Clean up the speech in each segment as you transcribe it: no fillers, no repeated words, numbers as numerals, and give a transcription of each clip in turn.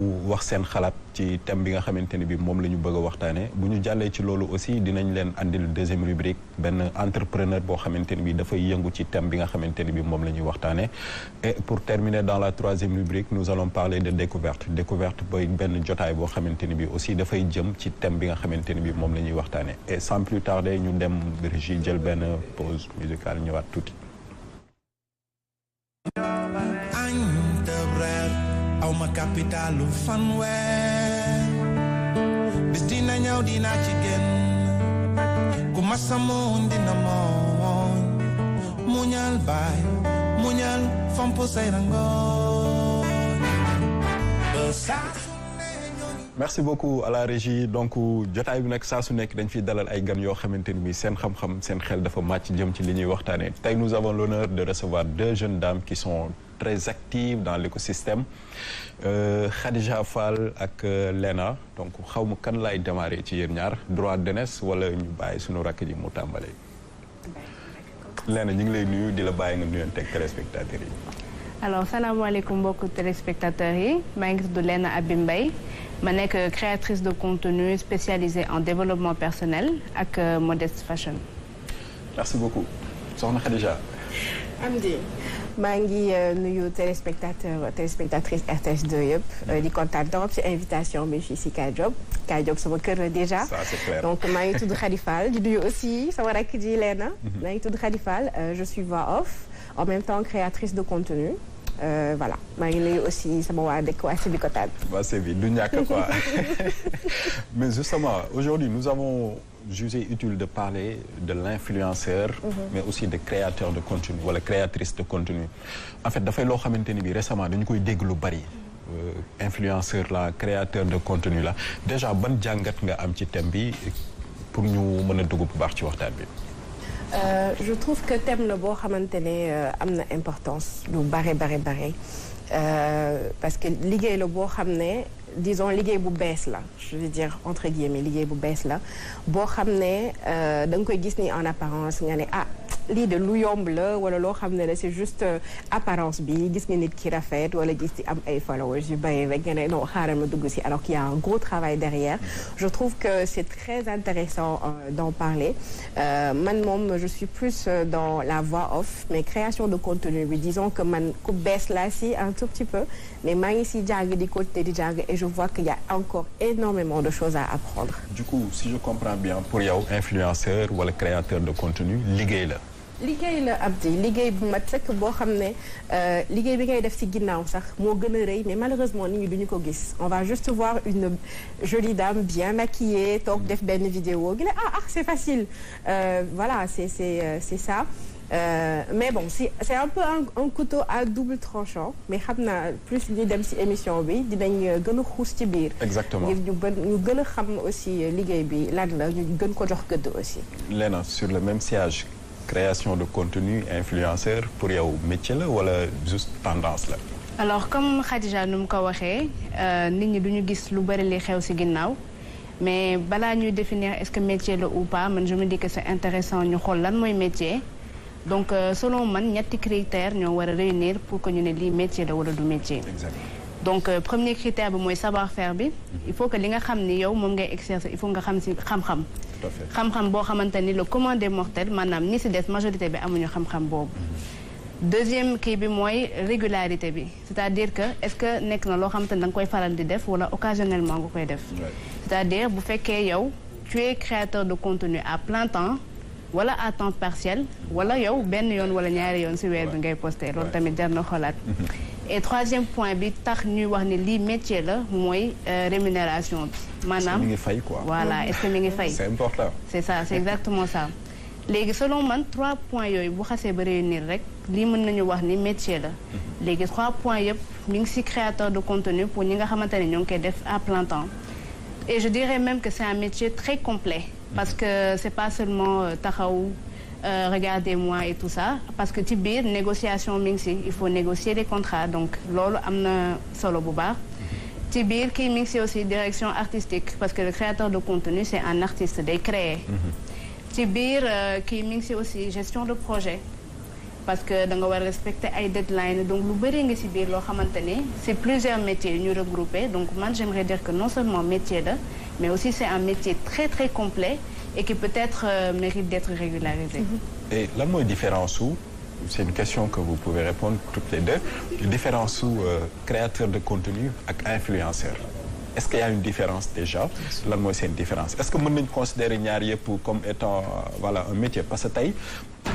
wax seen xalaat ci thème bi nga xamante ni bi moom la ñu bëgg a waxtaane bu ñu jàllee ci loolu aussi dinañ leen andil deuxième rubrique benn entrepreneur boo xamante ni bi dafay yëngu ci thème bi nga xamante ni bi moom la ñuy waxtaane et pour terminer dans la troisième rubrique nous allons parler de découverte booy benn jotaay boo xamante ni bi aussi dafay jëm ci thème bi nga xamante ni bi moom la ñuy waxtaane et sans plus tarder ñu dem régie jël benn pause musicale ñëwaat tuuti. aw ma capitalu fanweer bis dina ñëw dina ci génn ku ma samoon dina moon muñal baay muñal fomp say rangoon. merci beaucoup à la régie donc jotaay bi nag saa su nekk dañ fiy dalal ay gan yoo xamante ni bi seen xam-xam seen xel dafa màcc jëm ci li ñuy waxtaanee tey nous avons l'honneur de recevoir deux jeunes dames qui sont très actives dans l'écosystème Khadija Fall ak Lena donc xaw ma kan laay démarrer ci yéen ñaar droit d'aînesse wala ñu bàyyi suñu rakk ji mu tàmbalee. Lena ñu ngi lay nuyu di la bàyyi nga nuyoon teg téléspectateurs yi. alors salaamaaleykum mbokku téléspectateurs yi maa ngi tudd Lena Abi Mbaye ma nekk créatrice de contenu spécialisée en développement personnel ak Modest Fashion. merci beaucoup soxna Khadija. Amdi maa ngi nuyu téléspectatrice RTS 2 yëpp di kontaan trop ci invitation bi fii si Kaay Job sama kër la déjà. Ça c'est clair. donc maa ngi tudd Khady Fall di nuyu aussi sama rakk ji Lena. maa ngi tudd Khady Fall je suis voix off en même temps créatrice de contenu voilà maa ngi nuyu aussi sama waa dëkk waa Sébikotane. waa Sébi du ñàkk quoi mais justement aujourd'hui nous avons jugé utile de parler de l'influenceur mais aussi de créateur de contenu wala créatrice de contenu en fait dafay loo xamante ni bi récemment dañu koy dégg lu bari influenceur la créateur de contenu la déjà ban jàngat nga am ci thème bi pour ñu mën a dugg bu baax ci waxtaan bi. je trouve que thème la boo xamante ne am na importance lu bare parce que liggéey la boo xam ne disons liggéey bu bees la je veux dire entre guillemets liggéey bu bees la boo xam ne da nga koy gis ni en apparence nga ne lii de lu yomb la wala loo xam ne la c'est juste apparence bi gis nga nit ki rafet wala gis ci am ay followers yu bari rek nga ne non xaaral ma dugg si alors qu'il y a un gros travail derrière je trouve que c'est très intéressant d'en parler man moom je suis plus dans la voix off mais création de contenu bi disons que man ku bees laa si un tout petit peu mais maa ngi si jàng di continuer di jàng et je vois qu'il y a encore énormément de choses à apprendre. Du coup si je comprends bien pour yow influenceur wala créateur de contenu liggéey la. liggéey la Abdi liggéey bu mat sëkk boo xam ne liggéey bi ngay def ci ginnaaw sax moo gën a rëy mais malheureusement nit ñi duñu ko gis on va juste voir une jolie dame bien maquillée toog def benn vidéo gi la c'est facile voilà c'est ça mais bon c'est un peu un couteau à double tranchant mais xam naa plus ñu dem ci émission bi dinañ gën a xuus ci biir. exactement ngir ñu gën a xam aussi liggéey bi lan la ñu gën ko jox gëdd aussi. Léna sur le même siège. création de contenu influenceur pour yow métier la wala juste tendance la. alors comme Khadija nu mu ko waxee nit ñi duñu gis lu bari li xew ci ginnaaw mais balaa ñuy définir est-ce que métier la ou pas man je me dis que c'est intéressant ñu xool lan mooy métier donc selon man ñetti critères ñoo war a réunir pour que ñu ne lii métier la wala du métier. exactement. donc premier critère bi mooy savoir-faire bi il faut que li nga xam ni yow moom ngay exercer il faut nga xam ci xam-xam. tout à fait xam-xam boo xamante ni le commun des mortels maanaam ñi ci des majorité bi amuñu xam-xam boobu. deuxième kii bi mooy régularité bi c'est-à-dire que est-ce que nekk na loo xamante ni da nga koy faral di def wala occasionnellement nga koy def. c'est-à-dire bu fekkee yow tu es créateur de contenu à plein temps wala à temps partiel wala yow benn yoon wala ñaari yoon ci weer bi ngay poster loolu tamit jar na xoolaat. et troisième point bi tax ñuy wax ni lii métier la mooy rémunération bi. maanaam mi ngi fay quoi. voilà est-ce que mi ngi fay. c'est important. c'est ça c'est exactement ça léegi selon man 3 points yooyu bu xasee ba réunir rek lii mën nañu wax ni métier la. léegi 3 points yëpp mi ngi ci créateur de contenu pour ñi nga xamante ne ñoo ngi koy def à plein temps. et je dirais même que c'est un métier très complet parce que c'est pas seulement taxaw. regardez-moi et tout ça parce que ci biir négociation mi ngi ci il faut négocier les contrats donc loolu am na solo bu baax ci biir kii mi ngi ci aussi direction artistique parce que le créateur de contenu c'est un artiste day créer ci biir kii mi ngi ci aussi gestion de projet parce que da nga war a respecter ay deadlines donc lu bëri nga ci biir loo xamante ne c'est plusieurs métiers yu ñu regroupés donc man j'aimerais dire que non seulement métier la mais aussi c'est un métier très très complet et qui peut-être mérite d'être régularisé. Et lan mooy différence su c'est une question que vous pouvez répondre toutes les deux différence su créateur de contenu ak influenceur. Est-ce qu'il y a une différence déjà lan mooy seen différence est-ce que mën nañu considérer ñaar yëpp comme étant voilà un métier parce que tey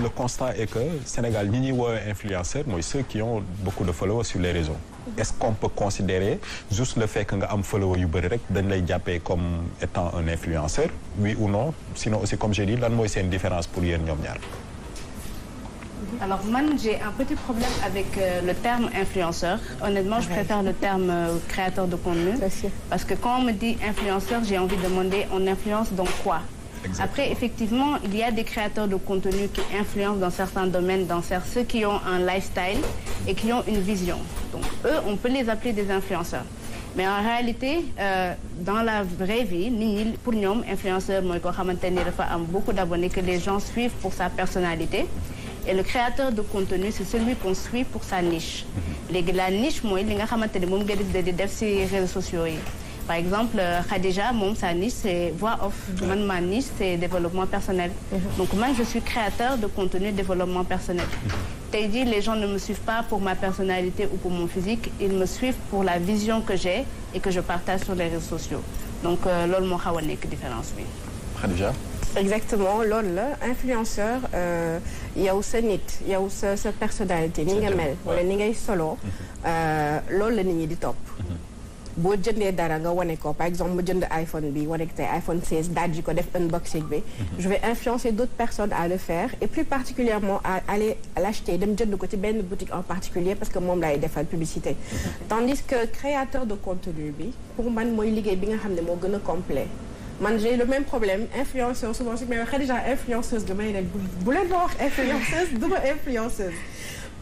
le constat est que Sénégal ñi ñuy woowee influenceurs mooy ceux qui ont beaucoup de followers sur les réseaux est-ce qu'on peut considérer juste le fait que nga am followers yu bëri rek dañ lay jàppee comme étant un influenceur oui ou non sinon aussi comme j'ai dit lan mooy seen différence pour yéen ñoom ñaar. Alors man j'ai un petit problème avec le terme influenceur. Honnêtement, je préfère le terme créateur de contenu. Parce que quand on me dit influenceur, j'ai envie de demander on influence dans quoi? Exactement. Après, effectivement, il y a des créateurs de contenu qui influencent dans certains domaines, dans ceux qui ont un lifestyle et qui ont une vision. Donc eux, on peut les appeler des influenceurs. Mais en réalité, dans la vraie vie, nit ñi pour ñoom influenceur mooy koo xamante ni dafa am beaucoup d'abonnés que les gens suivent pour sa personnalité. Et le créateur de contenu c'est celui qu'on suit pour sa niche. léegi la niche mooy li nga xamante ni moom nga décidé di def ci réseaux sociaux yi. Par exemple Khadija moom sa niche c'est voix off. Man ma niche c'est développement personnel. Donc moi je suis créateur de contenu développement personnel. Tey jii les gens ne me suivent pas pour ma personnalité ou pour mon physique ils me suivent pour la vision que j'ai et que je partage sur les réseaux sociaux. Donc loolu moo xaw a nekk différence bi. Khadija. Exactement loolu la influenceur yow sa nit yow sa personnalité ni nga mel wala ni ngay solo loolu la nit ñi di topp boo jëndee dara nga wane ko par exemple mu jënd iPhone bi wane ko tey iPhone 16 dajji ko def unboxing bi je vais influencer d'autres personnes à le faire et plus particulièrement à aller l'acheter dem jënd ko ci benn boutique en particulier parce que moom lay defal publicité tandis que créateur de contenu bi pour man mooy liggéey bi nga xam ne moo gën a complet man j'ai le même problème influenceuse souvent su ma waxee déjà influenceuse damay ne bu leen ma wax influenceuse du ma influenceuse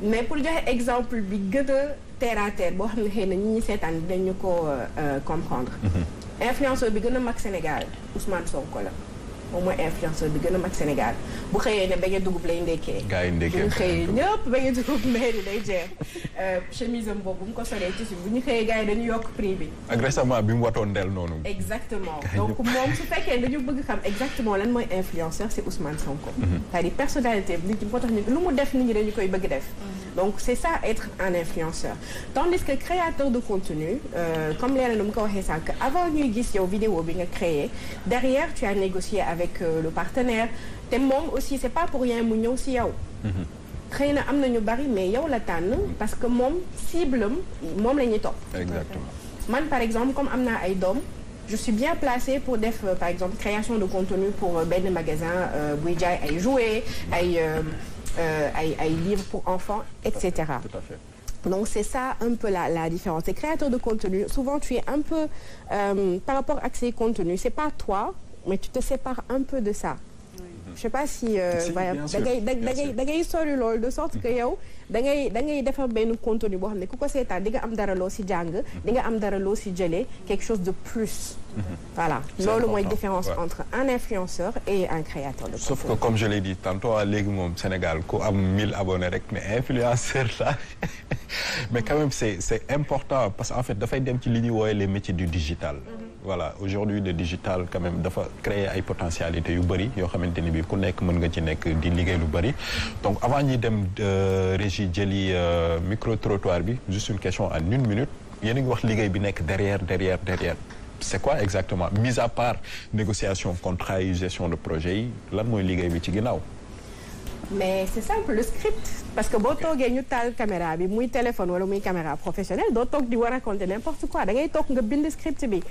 mais pour joxe exemple bi gën a terre à terre boo xam ne xëy na ñi seetaan dinañu ko comprendre influenceur bi gën a mag Sénégal Ousmane Sonko la moom mooy influenceur bi gën a mag Sénégal bu xëyee ne beñe dugub lay ndekkee bu ñu xëyee ñëpp beñe dugub mairie day jeex chemise am boobu bu mu ko solee ci suuf bu ñu xëyee gars yi dañu yokk prix bi ak récemment bi mu watoon del noonu exactement donc moom su fekkee dañu bëgg xam exactement lan mooy influenceur c'est Ousmane Sonko c'est-à-dire personnalité bi nit ñi moo tax lu mu def nit ñi dañu koy bëgg def donc c'est ça être un influenceur tandis que créateur de contenu comme leena nu mu ko waxee sànq avant ñuy gis yow vidéo bi nga créé derrière tu as négocié avec le partenaire te moom aussi c'est pas pour rien mu ñëw ci yow xëy na am na ñu bari mais yow la tànn parce que moom cible am moom la ñuy topp exactement man par exemple comme am naa ay doom je suis bien placée pour def par exemple création de contenu pour benn magasin buy jaay ay jouets ay livres pour enfants etc. Tout à fait. Donc c'est ça un peu la différence. Les créateurs de contenu souvent tu es un peu par rapport à ces contenus c'est pas toi mais tu te sépares un peu de ça. Je sais pas si da ngay sori loolu de sorte que yow da ngay defar benn contenu boo xam ne ku ko seetaan di nga am dara loo ci jàng di nga am dara loo ci jëlee quelque chose de plus. Voilà loolu mooy différence entre un influenceur et un créateur de contenu. Sauf que comme je l'ai dit tantôt léegi moom Sénégal ku am 1000 abonnés rek mais influenceur là mais quand même c'est important parce que en fait dafay dem ci li ñuy woowee les métiers du digital. Voilà aujourd'hui le digital quand même dafa créer ay potentialités yu bëri yoo xamante ni bi ku nekk mën nga ci nekk di liggéey lu bëri donc avant ñi dem régie jëli micro trottoir bi juste une question en 1 minute yéen a ngi wax liggéey bi nekk derrière c'est quoi exactement mis à part négociation contrat yi gestion de projet yi lan mooy liggéey bi ci ginnaaw. Mais c'est simple le script parce que boo toogee ñu taal caméra bi muy téléphone wala muy caméra professionnelle doo toog di war a raconter n'importe quoi da ngay toog nga bind script bi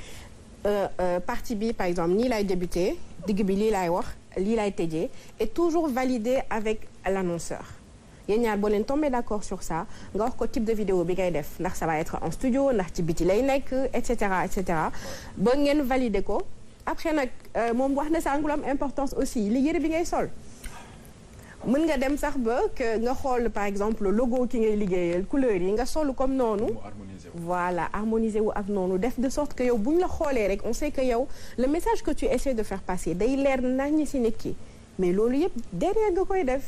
partie bi par exemple nii lay débuter digg bi lii laay wax lii laay tëjee et toujours validé avec l'annonceur yéen ñaar boo leen tombé d'accord sur ça nga wax ko type de vidéo bi ngay def ndax ça va être en studio ndax ci biti lay nekk et cetera ba ngeen valider ko après nag moom wax na sànq lu am importance aussi li yëre bi ngay sol. mën nga dem sax ba que nga xool par exemple logo ki ngay liggéeyal couleur yi nga solu comme noonu voilà harmoniser wu ak noonu def de sorte que yow bu ñu la xoolee rek on sait que yow le message que tu essaies de faire passer day leer naññ ci nit ki mais loolu yëpp derrière nga koy def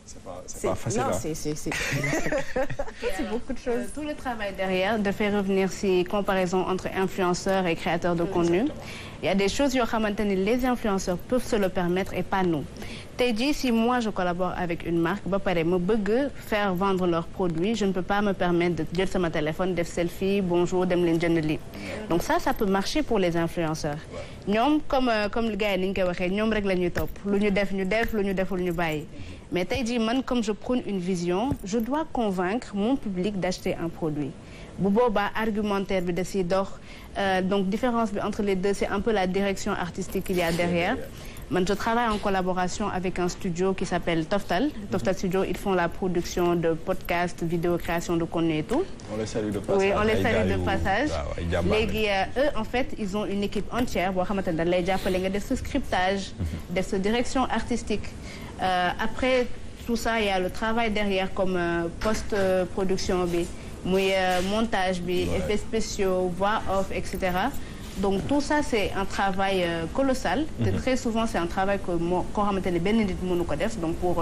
c'est pas facile. Non, c'est beaucoup de choses. Tout le travail derrière de faire revenir ces comparaisons entre influenceurs et créateurs de contenu. Il y a des choses yoo xamante ni les influenceurs peuvent se le permettre et pas nous. Tey jii si moi je collabore avec une marque ba pare ma bëgg faire vendre leurs produits je ne peux pas me permettre de jël sama téléphone def selfie bonjour dem leen jënd lii. Donc ça peut marcher pour les influenceurs. ñoom comme li gars yi ni ñu koy waxee ñoom rek la ñuy topp lu ñu def ñu def lu ñu deful ñu bàyyi. Mais tey jii man comme je prône une vision je dois convaincre mon public d'acheter un produit. bu boobaa argumentaire bi da siy dox donc différence bi entre les deux c'est un peu la direction artistique qu'il y a derrière. Man je travaille en collaboration avec un studio qui s'appelle Toftal. Toftal Studio, ils font la production de podcasts, vidéos, création de contenu et tout. On les salue de passage. Oui, on les salue de passage. Léegi eux en fait, ils ont une équipe entière boo xamante ne dañ lay jàppale nga def sa scriptage, def sa direction artistique. Après tout ça, il y a le travail derrière comme post-production bi, muy montage bi, effets spéciaux, voix off, etc. Donc tout ça c'est un travail colossal. Très souvent c'est un travail que koo xamante ne benn nit mënu ko def donc pour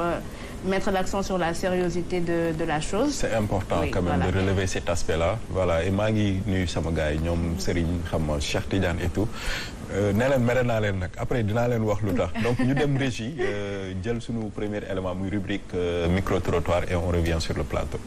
mettre l'accent sur la sérieuxité de la chose. C'est important oui, quand même voilà. De relever cet aspect-là. Voilà et maa ngi nuyu sama gars yi ñoom Serigne xam nga Cheikh Tidiane et tout. Nee leen mere naa leen nag après dinaa leen wax lu tax donc ñu dem régie jël sunu premier élément muy rubrique micro-trottoir et on revient sur le plateau.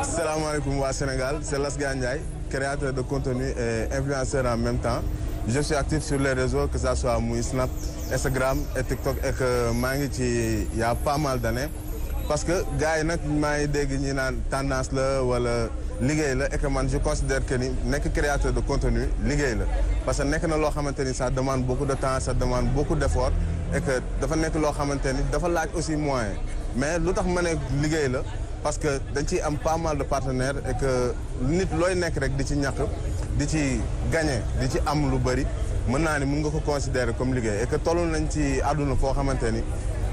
Salaamaaleykum waa Sénégal, c'est Lasga Ndiaye, créateur de contenu et influenceur en même temps. Je suis actif sur les réseaux, que ça soit muy Snap, Instagram et TikTok et que maa ngi ci il y a pas mal d'années. Parce que gars yi nag maa ngi dégg ñi naan tendance la wala liggéey la et que man je considère que ni nekk créateur de contenu liggéey la. Parce que nekk na loo xamante ni ça demande beaucoup de temps, ça demande beaucoup d'efforts et que dafa nekk loo xamante ni dafa laaj aussi moyen. Mais lu tax ma ne liggéey la. Parce que dañ ciy am pas mal de partenaires et que nit looy nekk rek di ci ñàkk di ci gagner di ci am lu bëri mën naa ni mën nga ko considérer comme liggéey et que toll nañ ci àdduna foo xamante ni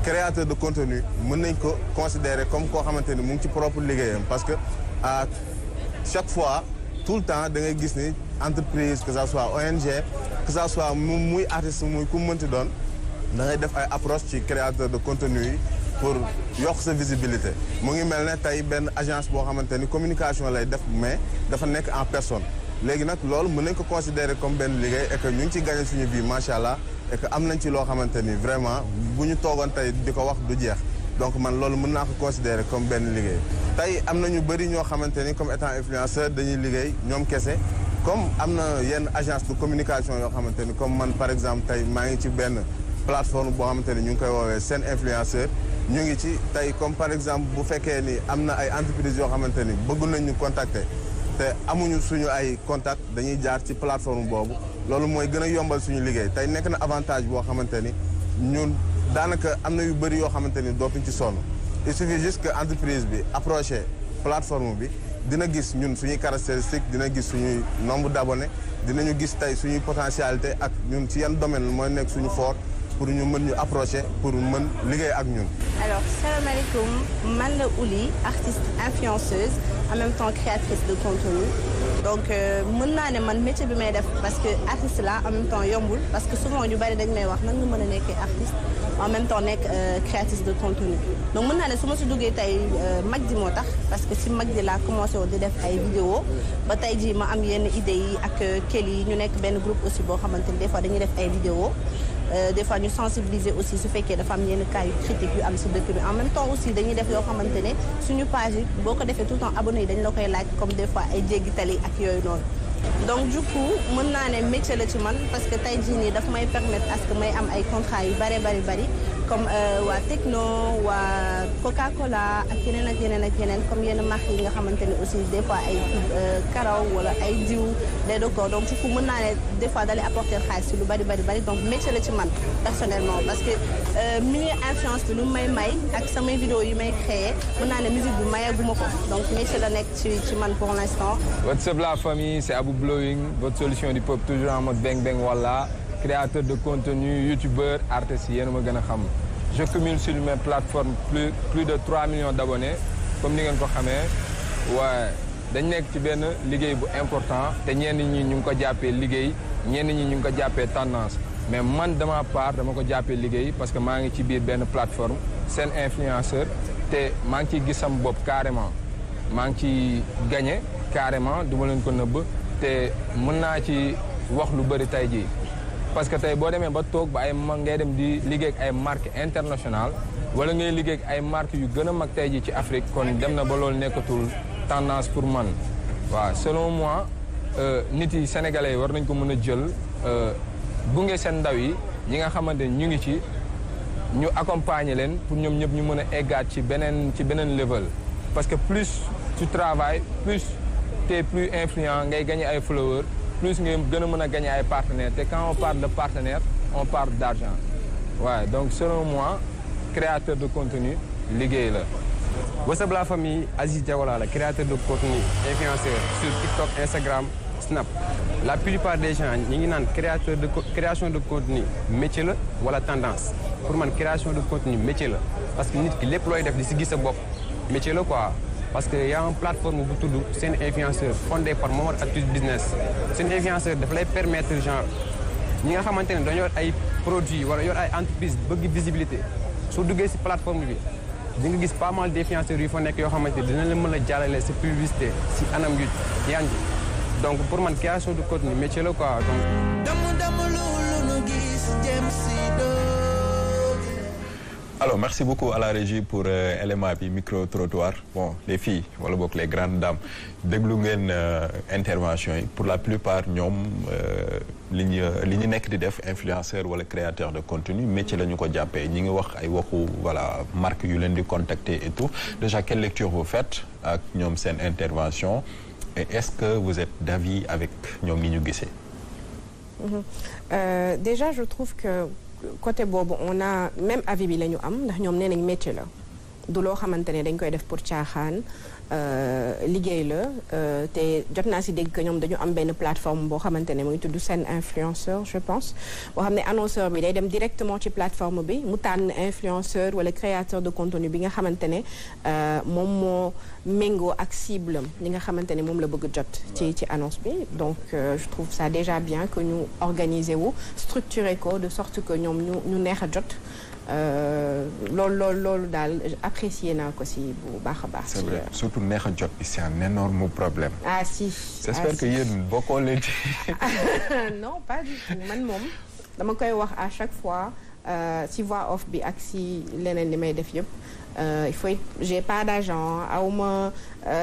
créateur de contenu mën nañ ko considérer comme koo xamante ni mu ngi ci propre liggéeyam parce que à chaque fois tout le temps da ngay gis ni entreprise que ça soit ONG que ça soit muy artiste muy ku mënti doon da ngay def ay approche ci créateur de contenu yi pour yokk sa visibilité mu ngi mel ne tey benn agence boo xamante ni communication lay def mais dafa nekk en personne léegi nag loolu mën nañ ko considérer comme benn liggéey et que ñu ngi ci gagné suñu vie macha allah et que am nañ ci loo xamante ni vraiment bu ñu toogoon tey di ko wax du jeex donc man loolu mën naa ko considérer comme benn liggéey. tey am na ñu bëri ñoo xamante ni comme étant influenceur dañuy liggéey ñoom kese comme am na yenn agence de communication yoo xamante ni comme man par exemple tey maa ngi ci benn plateforme boo xamante ni ñu ngi koy woowee Sen Influenceur. ñu ngi ci tey comme par exemple bu fekkee ni am na ay entreprises yoo xamante ni bëgg nañ ñu contacter te amuñu suñu ay contact dañuy jaar ci plateforme boobu loolu mooy gën a yombal suñu liggéey tey nekk na avantage boo xamante ni ñun daanaka am na yu bëri yoo xamante ni dootuñ ci sonn il suffit juste que entreprise bi approché plateforme bi dina gis ñun suñuy caractéristiques dina gis suñuy nombre d'abonnés dinañu gis tey suñuy potentialité ak ñun ci yan domaine mooy nekk suñu fort pour ñu mën ñu approcher pour mën liggéey ak ñun. Alors salaamaaleykum man la Ouli artiste influenceuse en même temps créatrice de contenu donc mën naa ne man métier bi may def parce que artiste là en même temps yombul parce que souvent ñu bari dañ may wax nan nga mën a nekkee artiste en même temps nekk créatrice de contenu donc mën naa ne su ma si duggee tey Magdi moo tax parce que si Magdi laa commencé woon di def ay vidéo ba tey jii ma am yenn idées yi ak Kelly yi ñu nekk benn groupe aussi boo xamante ni des fois dañuy def ay vidéo des fois ñu sensibiliser aussi su fekkee dafa am yenn cas yu critique yu am si dëkk bi en même temps aussi dañuy def yoo xamante ne suñu page yi boo ko defee tout le temps abonné yi dañ la koy laaj comme des fois ay jéggi tali ak yooyu noonu donc du coup mën naa ne métier la ci man parce que tey jii nii daf may permettre à ce que may am ay contrats yu bari comme waa Techno waa Coca-Cola ak yeneen comme yenn marques yi nga xamante ne aussi des fois ay karaw wala ay diw des décors donc du coup mën naa ne des fois dalay apporter xaalis si lu bari donc métier la ci man personnellement parce que milieu influence bi lu may ak samay vidéo yi may créer mën naa ne musique bi mayaguma ko donc métier la nekk ci man pour l'instant. What's up la famille, c'est Abou Blowing, votre solution du pop toujours en mode bang bang walla. Créateur de contenu, youtubeur, artiste yéen a ma gën a xam je cumule sur mes plateformes plus de 3 millions d'abonnés comme ni ngeen ko xamee waaye dañ nekk ci benn liggéey bu important te ñenn ñi ñu ngi ko jàppee liggéey ñenn ñi ñu ngi ko jàppee tendance mais man de ma part dama ko jàppee liggéey parce que maa ngi ci biir benn plateforme seen influenceur te maa ngi ciy gis sama bopp carrément maa ngi ci gagné carrément du ma leen ko nëbb te mën naa ci wax lu bëri tey jii parce que tey boo demee ba toog ba ngay dem di liggéey ak ay marques internationales wala ngay liggéey ak ay marques yu gën a mag tey jii ci Afrique kon dem na ba loolu nekkatul tendance pour man waaw selon moi nit yi sénégalais yi war nañ ko mën a jël gunge seen ndaw yi ñi nga xamante ni ñu ngi ci ñu accompagner leen pour ñoom ñëpp ñu mën a eggaat ci beneen level parce que plus tu travailles plus t'es plus influent ngay gagner ay followers plus ngay gën a mën a gagner ay partenaires te quand on parle de partenaires on parle d'argent waaw donc selon moi créateur de contenu liggéey la. What's up la famille, Aziz Diawala la créateur de contenu influenceur sur TikTok, Instagram, Snap. La plupart des gens ñi ngi naan création de contenu métier la wala tendance pour man création de contenu métier la parce que nit ki lépp looy def di si gis sa bopp métier la quoi parce que y a une plateforme bu tudd Sen Influenceur fondée par Momar Actus Business. Sen Influenceur daf lay permettre genre ñi nga xamante ne dañoo yor ay produits wala yor ay entreprises bëgg visibilité soo duggee si plateforme bi di nga gis pas mal d'influenceurs yu fa nekk yoo xamante ne dina la mën a jàllale sa publicité si anam yu yanji donc pour man création de contenu métier la quoi donc. Alors merci beaucoup à la régie pour élément bi micro trottoir bon les filles wala boog les grandes dames déglu ngeen intervention yi pour la plupart ñoom li ñu nekk di def influenceur wala créateur de contenu métier la ñu ko jàppee ñi ngi wax ay waxu voilà marque yu leen di contacter et tout déjà quelle lecture vous faites ak ñoom seen intervention et est-ce que vous êtes d'avis avec ñoom ni ñu gisee. Déjà je trouve que côté boobu on a même avis bi la ñu am ndax ñoom nee nañ métier la du loo xamante ne dañ koy def pour caaxaan liggéey la te jot naa si dégg que ñoom dañu am benn plateforme boo xamante ne mu ngi tudd Sen Influenceur je pense boo xam ne annonceur bi day dem directement ci plateforme bi mu tànn influenceur wala créateur de contenu bi nga xamante ne moom moo méngoo ak cible am li nga xamante ne moom la bëgg jot ci annonce bi donc je trouve ça déjà bien que ñu organiser wu structurer ko de sorte que ñoom ñu neex a jot loolu daal apprécié naa ko si bu baax a baax. C'est vrai surtout neex a jot bi c'est un énorme problème. Ah si. J'espère que yéen bokkoo leen ci. Non pas du tout man moom dama koy wax à chaque fois si voix off bi ak si leneen li may def yëpp il faut j'ai pas d'agent awma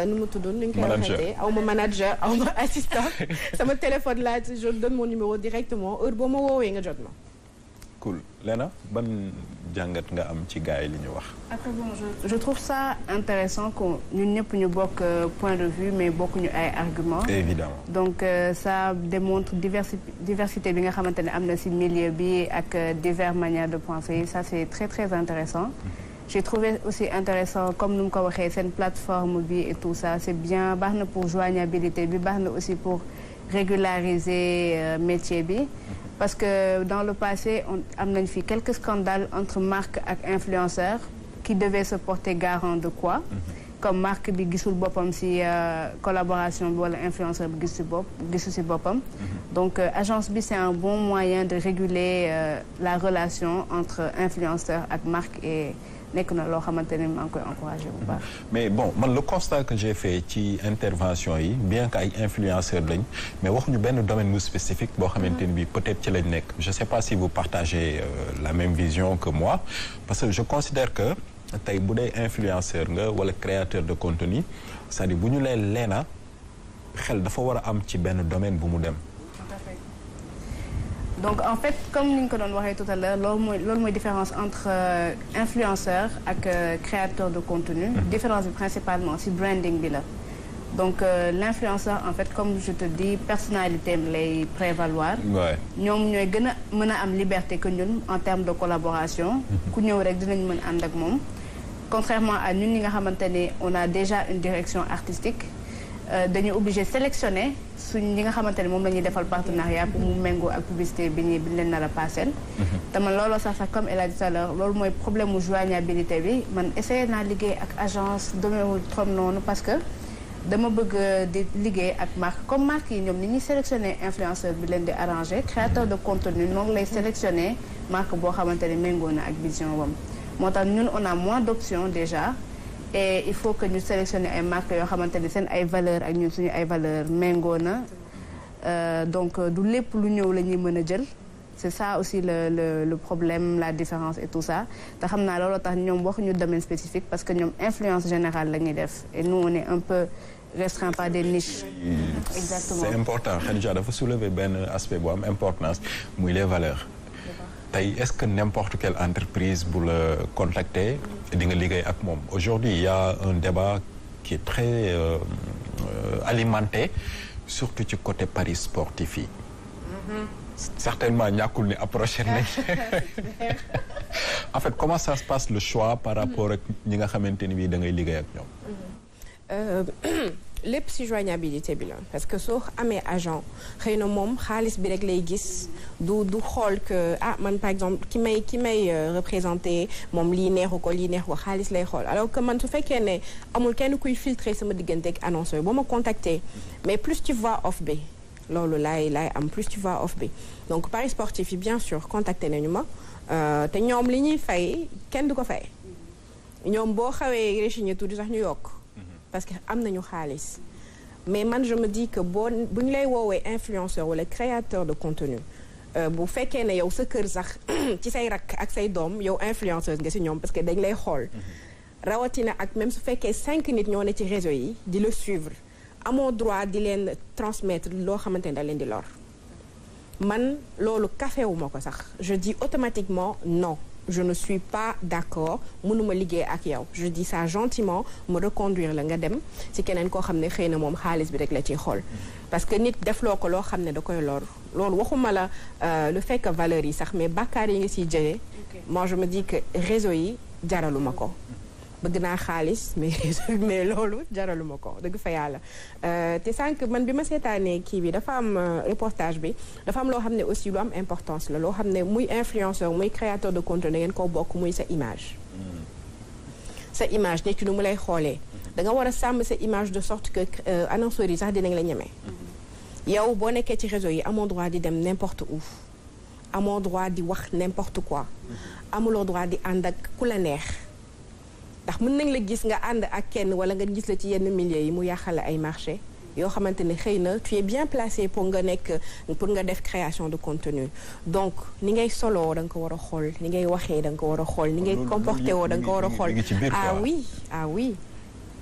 nu mu tudd nu ñu koy waxee awma manager awma assistant sama téléphone là je donne mon numéro directement heure boo ma woowee nga jot ma. Cool Léna ban jàngat nga am ci gars yi li ñu wax. après bon je trouve ça intéressant que ñun ñëpp ñu bokk point de vue mais bokkuñu ay arguments. Évidemment. Donc ça démontre diversité bi nga xamante ne am na ci milieu bi ak diverses manières de penser ça c'est très très intéressant. J'ai trouvé aussi intéressant comme nu mu ko waxee seen plateforme bi et tout ça c'est bien baax na pour joignabilité bi baax na aussi pour régulariser métier bi. Parce que dans le passé am nañ fi quelques scandales entre marques ak influenceurs qui devaient se porter garant de quoi comme marque bi gisul boppam ci collaboration bi wala influenceur bi gisu ci boppam donc agence bi c'est un bon moyen de réguler la relation entre influenceur ak marque et nekk na loo xamante ne maa ngi koy encouragé bu baax. Mais bon man le constat que j'ai fait ci intervention yi bien que ay influenceurs lañ mais waxuñu benn domaine bu spécifique boo xamante ni bii peut-être ci lañ nekk je sais pas si vous partagez la même vision que moi parce que je considère que tey bu dee influenceur nga wala créateur de contenu c'est-à-dire bu ñu leen leena xel dafa war a am ci benn domaine bu mu dem. Donc en fait comme ni ñu ko doon waxee tout à l'heure loolu mooy différence entre influenceur ak créateur de contenu. Différence bi principalement ci branding bi la. Donc l'influenceur en fait comme je te dis personnalité am lay prévaloir. ñoom ñooy gën a mën a am liberté que ñun en termes de collaboration. ku ñëw rek dinañ mën ànd ak moom. Contrairement à ñun ñi nga xamante ne on a déjà une direction artistique. Dañu obligé sélectionner suñ ñi nga xamante ne moom la ñuy defal partenariat pour mu méngoo ak publicité bi ñu leen nar a passer. te man looloo sax comme elle a dit tout à l'heure loolu mooy problème mu joignabilité bi man essayé naa liggéey ak agence demeewul trop noonu parce que dama bëgg di liggéey ak marque comme marque yi ñoom ni ñuy sélectionner influenceur bi leen di arranger créateur de contenu noonu lay sélectionner marque boo xamante ne méngoo na ak vision wam moo tax ñun on a moins d'options déjà et il faut que ñu sélectionner ay marques yoo xamante ne seen ay valeurs ak ñun suñu ay valeurs méngoo na donc du lépp lu ñëw la ñuy mën a jël c'est ça aussi le problème la différence et tout ça te xam naa looloo tax ñoom waxuñu domaine spécifique parce que ñoom influence générale la ñuy def et nous on est un peu restreint par des niches. Exactement. C'est important Khadija dafa soulever benn aspect bu am importance muy les valeurs. tey est-ce que n'importe quelle entreprise bu la contacter di nga liggéey ak moom aujourd'hui il y a un débat qui est très alimenté surtout ci côté paris sportif yi. Certainement ñàkkul ni approché nañ. En fait comment ça se passe le choix par rapport ak ñi nga xamante ni bii da ngay liggéey ak ñoom. lépp ci joignabilité bi la parce que soo amee agent xëy na moom xaalis bi rek lay gis du xool que man par exemple ki may représenté moom lii neexu ko xaalis lay xool alors que man su fekkee ne amul kenn kuy filtrer sama diggante ak annonceur boo ma contacter mais plus tu vois off bi loolu laay am plus tu vois off bi donc paris sportif yi bien sûr contacté nañu ma te ñoom li ñuy fay kenn du ko fay ñoom boo xawee réchigné tuuti sax ñu yokk parce que am nañu xaalis mais man je me dis que bu ñu lay woowee influenceur wala créateur de contenu bu fekkee ne yow sa kër sax ci say rakk ak say doom yow influenceuse nga ci ñoom parce que dañ lay xool rawatina ak même su fekkee 5 nit ñoo ne ci réseau yi di le suivre amoo droit di leen transmettre loo xamante ne da leen di lor man loolu kafewuma ko sax je dis automatiquement non je ne suis pas d'accord mënuma liggéey ak yow je dis ça gentiment me reconduire la nga dem ci keneen koo xam ne xëy na moom xaalis bi rek la ciy xool parce que nit defloo ko loo xam ne da koy lor loolu waxuma la le fait que valeurs yi sax mais bàkkaar yi nga ciy jëlee moi je me dis que réseau yi jaraluma ko bëgg naa xaalis mais loolu jaraluma ko dëgg fa yàlla te sànq man bi ma seetaanee kii bi dafa am reportage bi dafa am loo xam ne aussi lu am importance la loo xam ne muy influenceur muy créateur de contenu ngeen ko bokk muy sa image sa image nit ki nu mu lay xoolee da nga war a sàmm sa image de sorte que annonceurs yi sax dinañ la ñeme yow boo nekkee ci réseau yi amoo droit di dem n'importe où amoo droit di wax n'importe quoi amuloo droit di ànd ak ku la neex ndax mën nañ la gis nga ànd ak kenn wala nga gis la ci yenn milieu yi mu yàqale ay marché yoo xamante ne xëy na tu es bien placé pour nga def création de contenu donc ni ngay soloo da nga ko war a xool ni ngay waxee da nga ko war a xool ni ngay comporté woo da nga ko war a xool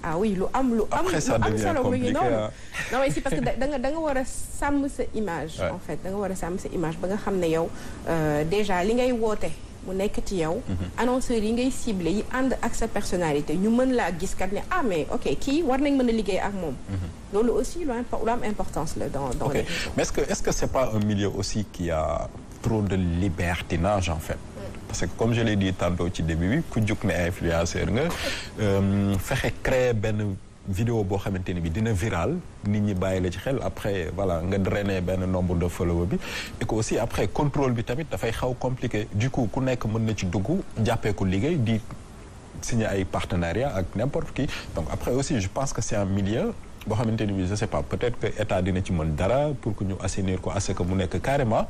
ah oui lu am solo mu ngi noonu non mais si parce que da nga war a sàmm sa image en fait da nga war a sàmm sa image ba nga xam ne yow déjà li ngay woote mu nekk ci yow annonceurs yi ngay ciblé yi ànd ak sa personnalité ñu mën laa gis kat ne mais ok kii war nañ mën a liggéey ak moom loolu aussi lu am importance la dans les mais est-ce que c'est pas un milieu aussi qui a trop de libertinage en fait parce que comme je l'ai dit tantôt ci début bi ku jug ne influenceur nga fexe créer benn vidéo boo xamante ni bi dina viral nit ñi bàyyi la ci xel après voilà nga drainer benn nombre de followers bi et que aussi après contrôle bi tamit dafay xaw compliqué du coup ku nekk mën na ci dugg jàppee ko liggéey di signer ay partenariat ak n'importe qui donc après aussi je pense que c'est un milieu boo xamante ni bi je sais pas peut-être que état dina ci mën dara pour que ñu assainir ko à ce que mu nekk carrément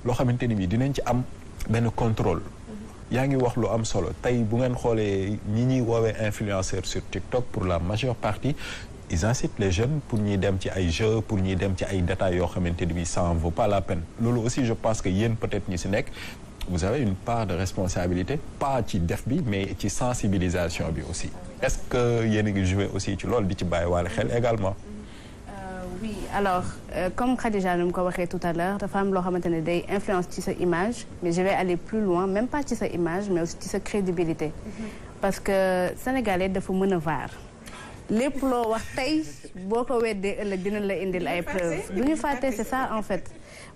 loo xamante ni bi dinañ ci am benn contrôle yaa ngi wax lu am solo tey bu ngeen xoolee ñi ñuy woowee influenceurs sur TikTok pour la majeure partie ils incitent les jeunes pour ñuy dem ci ay jeux pour ñuy dem ci ay détails yoo xamante ni bi ça en vaut pas la peine loolu aussi je pense que yéen peut-être ñi si nekk vous avez une part de responsabilité pas ci def bi mais ci sensibilisation bi aussi est-ce que yéen a ngi jouer aussi ci loolu di ci bàyyi waale xel également oui alors comme Khadija nu mu ko waxee tout à l'heure dafa am loo xamante ne day influence ci sa image mais je vais aller plus loin même pas ci sa image mais aussi ci sa crédibilité parce que sénégalais dafa mën a vaar lépp loo wax tey boo ko weddee ëllëg dina la indil ay preuves du ñu fàtte c'est ça en fait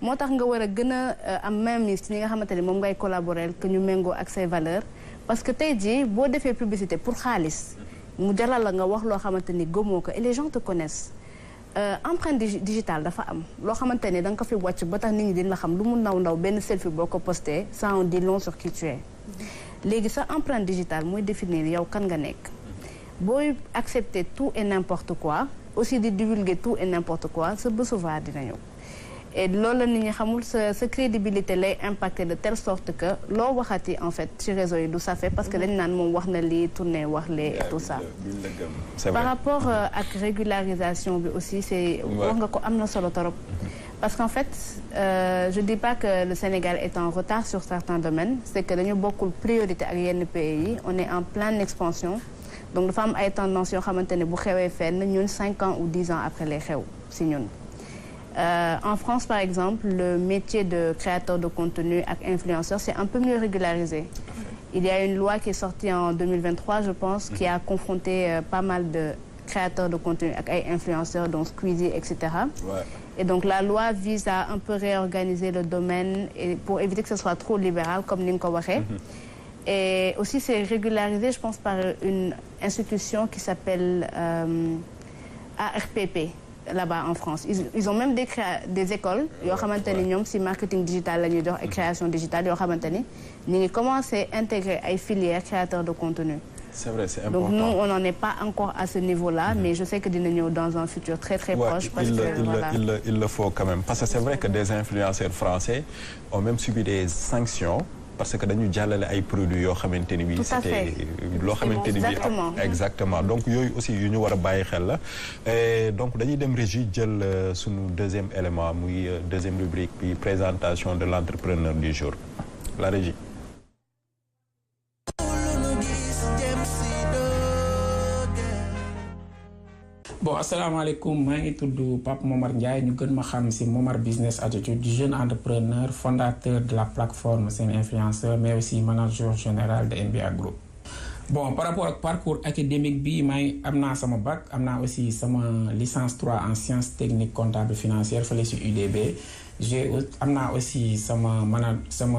moo tax nga war a gën a am mainmise ci ñi nga xamante ne moom ngay collaborer que ñu méngoo ak say valeurs parce que tey jii boo defee publicité pour xaalis mu jalal la nga wax loo xamante ni gëmoo ko et les gens te connaissent empreinte digitale dafa am loo xamante ne da nga ko fi wàcc ba tax nit ñi dina la xam lu mu ndaw benn selfie boo ko posté ça en dit long sur qui tu es léegi sa empreinte digitale mooy définir yow kan nga nekk booy accepter tout et n'importe quoi aussi di divulguer tout et n'importe quoi sa bés va dina ñëw. et loolu la nit ñi xamul sa crédibilité lay impacter de telle sorte que loo waxati en fait ci réseau yi du safe parce que dañ naan moom wax na lii tourné wax lee et tout ça. par rapport ak régularisation bi aussi c'est wax nga ko am na solo torop. parce qu'en fait je dis pas que le Sénégal est en retard sur certains domaines c'est que dañu bokkul priorité ak yenn pays yi on est en pleine expansion donc dafa am ay tendances yoo xamante ne bu xewee fenn ñun 5 ans ou 10 ans après lay xew si ñun. En France, par exemple, le métier de créateur de contenu et influenceur, c'est un peu mieux régularisé. Il y a une loi qui est sortie en 2023, je pense, qui a confronté pas mal de créateurs de contenu et influenceurs, donc Squeezie, etc. Ouais. Et donc la loi vise à un peu réorganiser le domaine et pour éviter que ce soit trop libéral, comme Ninko Wahe. Et aussi, c'est régularisé, je pense, par une institution qui s'appelle ARPP. Là-bas en France ils ont même des écoles yoo xamante ni ñoom ci marketing digital la ñuy dox et création digitale yoo xamante ni ñu ngi commencé intégrer ay filières créateurs de contenu. C'est vrai, c'est important. Donc nous on n'en est pas encore à ce niveau-là mais je sais que dina ñëw dans un futur très très proche. Parce que il le faut quand même parce que c'est vrai que des influenceurs français ont même subi des sanctions. parce que dañu jàllale ay produits yoo xamante ni bii c'était loo xamante ni bii exactement donc yooyu aussi yu ñu war a bàyyi xel la donc dañuy dem régie jël sunu deuxième élément muy deuxième rubrique bi présentation de l'entrepreneur du jour la régie. Bon, asalaamaaleykum maa ngi tudd Pape Momar Ndiaye ñu gën ma xam ci Momar Business Attitude jeune entrepreneur fondateur de la plateforme Sen Influenceur mais aussi manager général de NBA Group. Bon, par rapport ak parcours académique bi maa ngi am naa sama bac am naa aussi sama licence 3 en sciences techniques comptables financières fële ci UDB. am naa aussi sama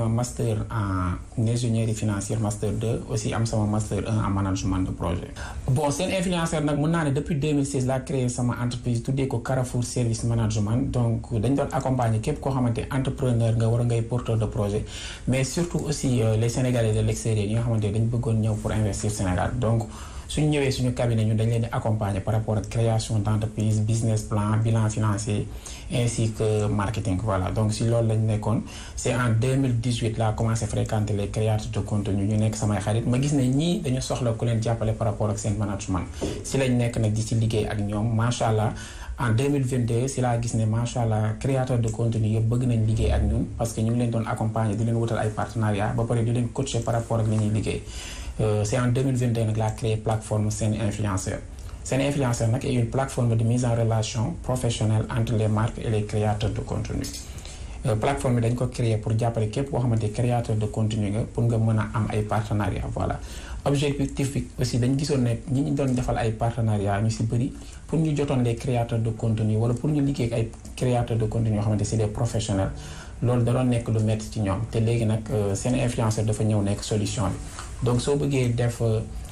master en ingénierie financière master 2 aussi am sama master 1 en management de projet. Bon Sen Influenceur nag mën naa ne depuis 2016 laa créé sama entreprise tuddee ko Carrefour Service Management donc dañ doon accompagner képp koo xamante entrepreneur nga war a ngay porteur de projet mais surtout aussi les Sénégalais de l'extérieur yi nga xamante dañ bëggoon ñëw pour investir Sénégal donc suñu ñëwee suñu cabinet ñu dañ leen di accompagner par rapport ak création d'entreprise business plan bilan financier ainsi que marketing voilà donc si loolu lañ nekkoon c'est en 2018 laa commencé fréquenter les créateurs de contenu ñu nekk samay xarit ma gis ne ñii dañu soxla ku leen jàppale par rapport ak seen management si lañ nekk nag di ci liggéey ak ñoom macha allah en 2022 si laa gis ne macha allah créateur de contenu yëpp bëgg nañ liggéey ak ñun parce que ñu ngi leen doon accompagner di leen wutal ay partenariat ba pare di leen coacher par rapport ak li ñuy liggéey. C'est en 2022 nag laa créé plateforme Sen Influenceur. Sen Influenceur nag est une plateforme de mise en relation professionnelle entre les marques et les créateurs de contenu. Plateforme bi dañ ko créé pour jàppale képp koo xamante créateur de contenu nga pour nga mën a am ay partenariat voilà. Objectif bi aussi dañ gisoon ne ñi ñu doon defal ay partenariat ñu ci bëri pour ñu jotoon les créateurs de contenu wala pour ñu liggéey ak ay créateurs de contenu yoo xamante c'est des professionnels. loolu da doon nekk lu métti ci ñoom te léegi nag Sen Influenceur dafa ñëw nekk solution bi donc soo bëggee def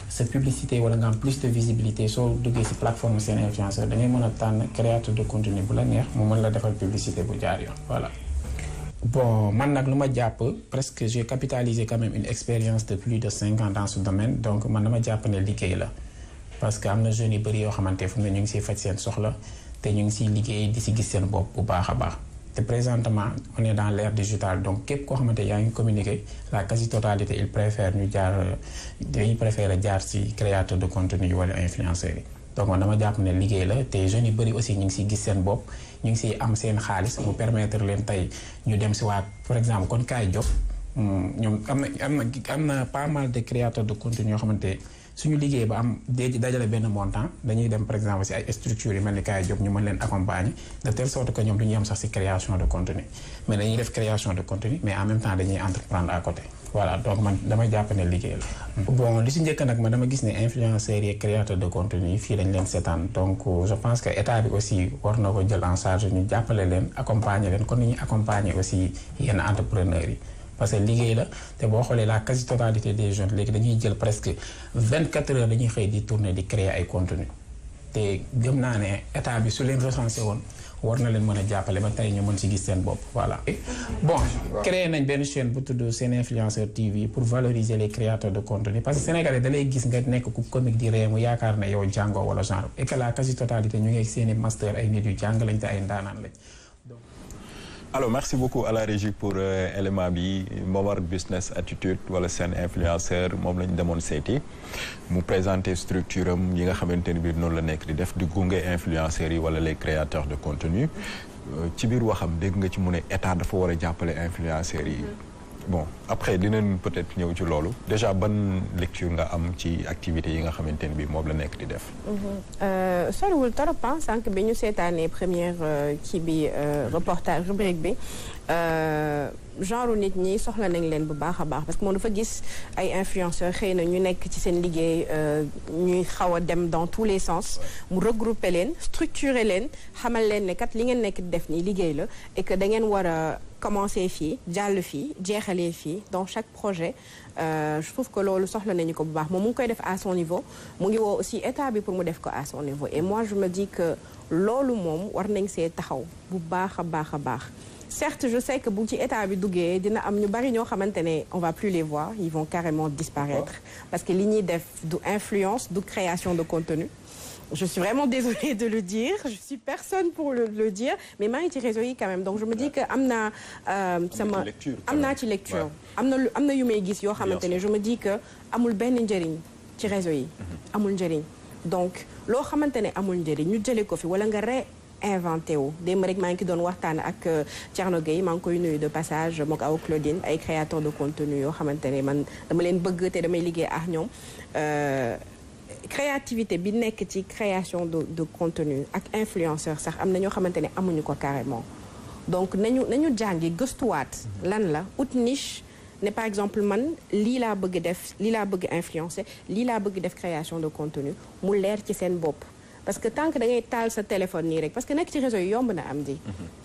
sa publicité wala nga am plus de visibilité soo duggee ci plateforme Sen Influenceur da ngay mën a tànn créateur de contenu bu la neex mu mën la defal publicité bu jaar yoon voilà. Bon man nag lu ma jàpp presque j'ai capitalisé quand même une expérience de plus de 5 ans dans ce domaine donc man dama jàpp ne liggéey la parce que am na jeunes yu bëri yoo xamante fu mu ne ñu ngi ciy faj seen soxla te ñu ngi ciy liggéey di ci gis seen bopp bu baax a baax. te présentement on est dans l'ère digitale donc képp koo xamante yaa ngi communiquer la quasi-totalité ils préfèrent dañuy préférer jaar ci créateur de contenu wala influenceurs yi donc man dama jàpp ne liggéey la te jeunes yu bëri aussi ñu ngi ciy gis seen bopp ñu ngi ciy am seen xaalis mu permettre leen tey ñu dem ci waa par exemple kon kaay job ñoom am na pas mal de créateurs de contenu yoo xamante suñu liggéey ba am dajale benn montant dañuy dem par exemple ci ay structures yu mel ni kaay job ñu mën leen accompagner de telle sorte que ñoom duñu yem sax ci création de contenu mais dañuy def création de contenu mais en même temps dañuy entreprendre à côté voilà donc man damay jàpp ne liggéey la. Bon li ci njëkk nag man dama gis ne influenceurs yi créateurs de contenu fii dañ leen seetaan donc je pense que état bi aussi war na ko jël en charge ñu jàppale leen accompagner leen kon ni ñuy accompagner aussi yenn entrepreneurs yi. parce que liggéey la te boo xoolee la quasi-totalité des jeunes léegi dañuy jël presque 24 heures dañuy xëy di tourner di créer ay contenu te gëm naa ne état bi su leen recensé woon war na leen mën a jàppale ba tey ñu mën ci gis seen bopp voilà. bon créé nañ benn chaîne bu tudd Sen Influenceur TV pour valoriser les créateurs de contenu parce que sénégalais da lay gis nga nekk ku comique di ree mu yaakaar ne yow jàngoo wala genre et que la quasi totalité ñu ngi seeni master ay nit yu jàng lañ te ay ndaanaan lañ. alors merci beaucoup à la régie pour élément bi Momar Business Attitude wala Sen Influenceur moom la ñu demoon seeti mu présenter structure am yi nga xamante ne bii noonu la nekk di def di gunge influenceurs yi wala les créateurs de contenu ci biir waxam dégg nga ci mu ne état dafa war a jàppale influenceurs yi. bon après dinañ peut-être ñëw ci loolu déjà ban lecture nga am ci activités yi nga xamante ne bii moom la nekk di def. soriwul trop sànq bi ñu seetaanee première kii bi reportage rubrique bi genre nit ñi soxla nañ leen bu baax a baax parce que moom dafa gis ay influenceurs xëy na ñu nekk ci seen liggéey ñuy xaw a dem dans tous les sens mu regrouper leen structurer leen xamal leen ne kat li ngeen nekk di def nii liggéey la et que da ngeen war a commencer fii jàll fii jeexalee fii dans chaque projet je trouve que loolu soxla nañu ko bu baax moom mu ngi koy def à son niveau mu ngi woo aussi état bi pour mu def ko à son niveau et moi je me dis que loolu moom war nañ see taxaw bu baax a baax a baax certes je sais que bu ci état bi duggee dina am ñu bari ñoo xamante ne on va plus les voir ils vont carrément disparaître parce que li ñuy def du influence du création de contenu. Je suis vraiment désolée de le dire je suis personne pour le dire mais maa ngi ci réseau yi quand même donc je me dis que am naa sama am naa ci lecture am na yu may gis yoo xamante ne je me dis que amul benn njëriñ ci réseau yi amul njëriñ donc loo xamante ne amul njëriñ ñu jëlee ko fi wala nga inventé wu démb rek maa ngi doon waxtaan ak Thierno Gueye maa ngi koy nuyu de passage mook aw Claudine ay créateurs de contenu yoo xamante ne man dama leen bëgg te damay liggéey ak ñoom créativité bi nekk ci création de contenu ak influenceur sax am na ñoo xamante ne amuñu ko carrément donc nañu jàngi gëstuwaat lan la out niche ne par exemple man lii laa bëgg def lii laa bëgg influencer lii laa bëgg def création de contenu mu leer ci seen bopp parce que tant que da ngay taal sa téléphone nii rek parce que nekk ci réseau yi yomb na am di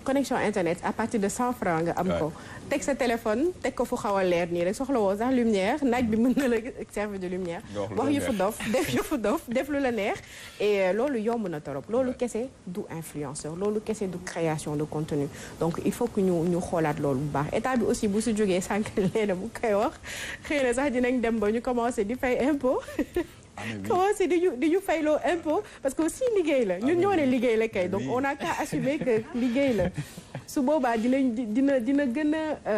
connexion internet à partir de 100 francs nga am ko teg sa téléphone teg ko fu xaw a leer nii rek soxla woo sax lumière naaj bi mën na la servir de lumière wax yu fu dof def lu la neex et loolu yomb na torop loolu kese du influenceur loolu kese du création de contenu donc il faut que ñu xoolaat loolu bu baax état bi aussi bu su jógee sànq leena bu koy wax xëy na sax dinañ dem ba ñu commencé di fay impôt commencé di ñu fayloo impôt parce que aussi liggéey la ñun ñoo ne liggéey la kay donc on a qu'à assumer que liggéey la su boobaa dina gën a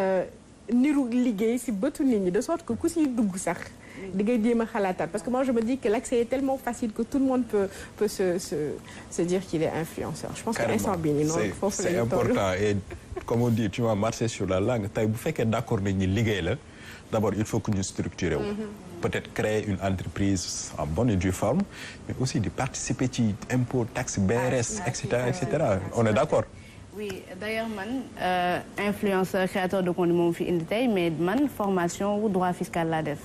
niru liggéey si bëtu nit ñi de sorte que ku siy dugg sax di ngay jéem a xalaataat parce que moi je me dis que l'accès est tellement facile que tout le monde peut se dire qu'il est influenceur je pense que instant bii nii noonu foofu la ñu toll c'est important et comme on dit tu m'as marché sur la langue tey bu fekkee d'accord nañ ni liggéey la d'abord il faut que ñu structurer wu peut-être créer une entreprise en bonne et due forme mais aussi de participer ci impôt taxe BRS etc on est d'accord oui d'ailleurs man influenceur créateur de contenu moom fi indi tey mais man formation wu droit fiscal laa def